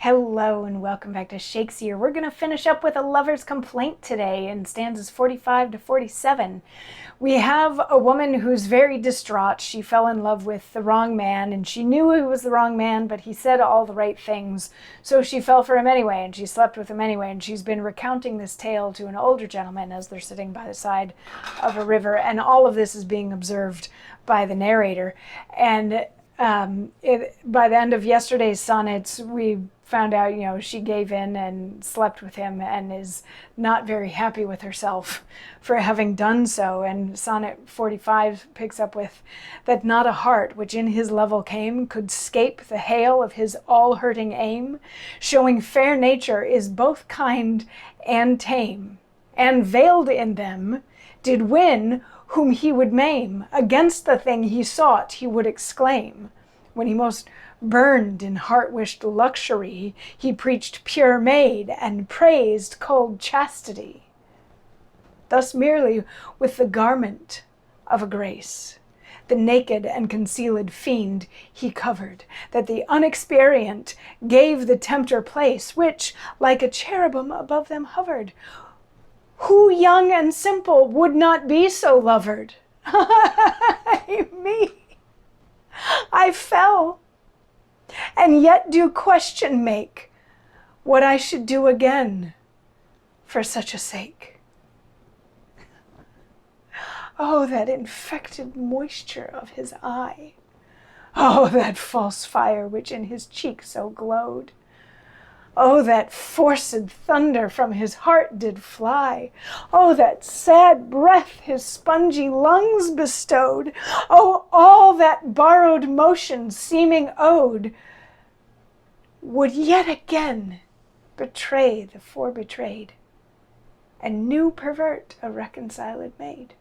Hello and welcome back to Shakesyear. We're going to finish up with a lover's complaint today in stanzas 45 to 47. We have a woman who's very distraught. She fell in love with the wrong man and she knew he was the wrong man, but he said all the right things. So she fell for him anyway and she slept with him anyway. And she's been recounting this tale to an older gentleman as they're sitting by the side of a river. And all of this is being observed by the narrator. And by the end of yesterday's sonnets, we found out, she gave in and slept with him and is not very happy with herself for having done so. And sonnet 45 picks up with that not a heart which in his level came could scape the hail of his all-hurting aim, showing fair nature is both kind and tame, and veiled in them did win whom he would maim, against the thing he sought he would exclaim. When he most burned in heart-wished luxury, he preached pure maid and praised cold chastity. Thus merely with the garment of a grace, the naked and concealed fiend he covered, that the unexperient gave the tempter place, which like a cherubim above them hovered. Who young and simple would not be so lovered? Me, I fell, and yet do question make what I should do again for such a sake. Oh, that infected moisture of his eye. Oh, that false fire which in his cheek so glowed. Oh, that forced thunder from his heart did fly. Oh, that sad breath his spongy lungs bestowed. Oh, all that borrowed motion seeming owed would yet again betray the forebetrayed, and new pervert a reconciled maid.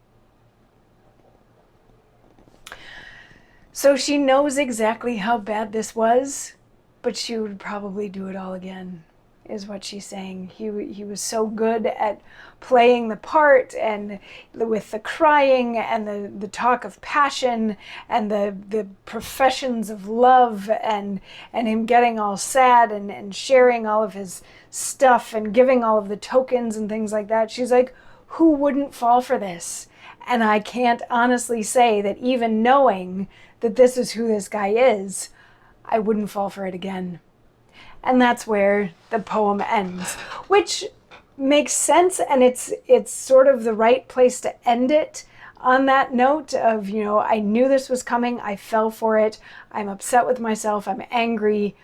So she knows exactly how bad this was, but she would probably do it all again, is what she's saying. He was so good at playing the part, and with the crying and the talk of passion and the professions of love and him getting all sad and sharing all of his stuff and giving all of the tokens and things like that. She's like, who wouldn't fall for this? And I can't honestly say that even knowing that this is who this guy is, I wouldn't fall for it again. And that's where the poem ends, which makes sense, and it's sort of the right place to end it, on that note of, I knew this was coming, I fell for it, I'm upset with myself, I'm angry,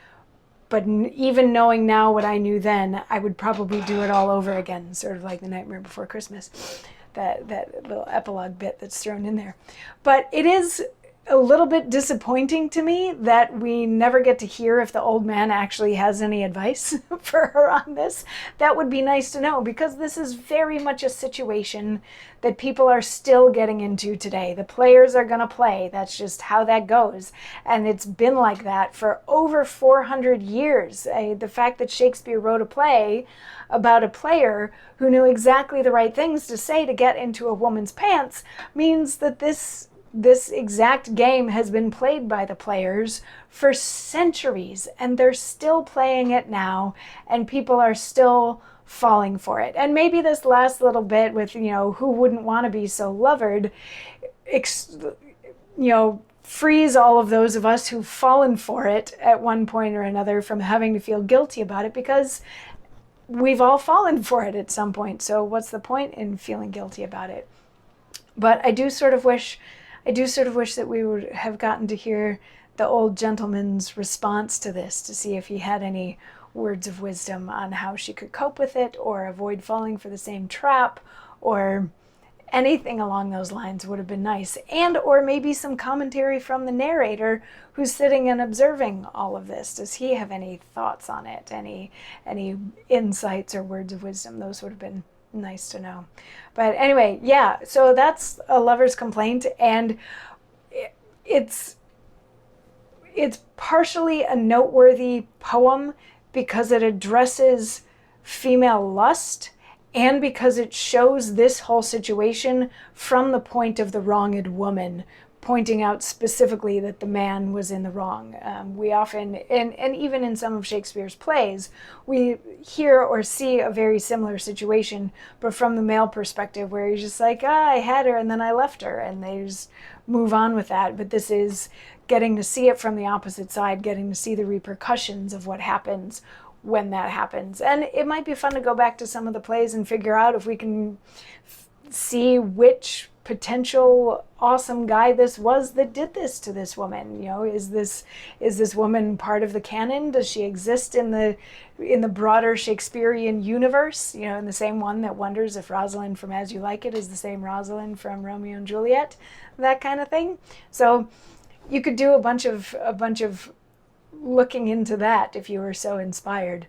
but even knowing now what I knew then, I would probably do it all over again, sort of like The Nightmare Before Christmas, that little epilogue bit that's thrown in there. But it is a little bit disappointing to me that we never get to hear if the old man actually has any advice for her on this. That would be nice to know, because this is very much a situation that people are still getting into today. The players are going to play. That's just how that goes. And it's been like that for over 400 years. The fact that Shakespeare wrote a play about a player who knew exactly the right things to say to get into a woman's pants means that this exact game has been played by the players for centuries, and they're still playing it now, and people are still falling for it. And maybe this last little bit with, who wouldn't want to be so lovered, frees all of those of us who've fallen for it at one point or another from having to feel guilty about it, because we've all fallen for it at some point. So what's the point in feeling guilty about it? But I do sort of wish that we would have gotten to hear the old gentleman's response to this, to see if he had any words of wisdom on how she could cope with it or avoid falling for the same trap, or anything along those lines would have been nice. And or maybe some commentary from the narrator who's sitting and observing all of this. Does he have any thoughts on it? Any insights or words of wisdom? Those would have been nice to know. But anyway, yeah, so that's A Lover's Complaint, and it's partially a noteworthy poem because it addresses female lust, and because it shows this whole situation from the point of the wronged woman, pointing out specifically that the man was in the wrong. We often, and even in some of Shakespeare's plays, we hear or see a very similar situation, but from the male perspective, where he's just like, I had her and then I left her, and they just move on with that. But this is getting to see it from the opposite side, getting to see the repercussions of what happens when that happens. And it might be fun to go back to some of the plays and figure out if we can see which potential awesome guy this was that did this to this woman. Is this woman part of the canon? Does she exist in the broader Shakespearean universe? In the same one that wonders if Rosalind from As You Like It is the same Rosalind from Romeo and Juliet, that kind of thing. So you could do a bunch of looking into that if you were so inspired.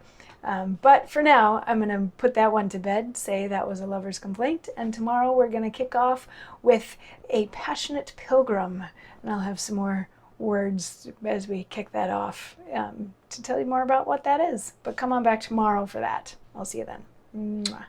But for now, I'm going to put that one to bed, say that was a lover's complaint, and tomorrow we're going to kick off with a passionate pilgrim, and I'll have some more words as we kick that off to tell you more about what that is. But come on back tomorrow for that. I'll see you then. Mwah.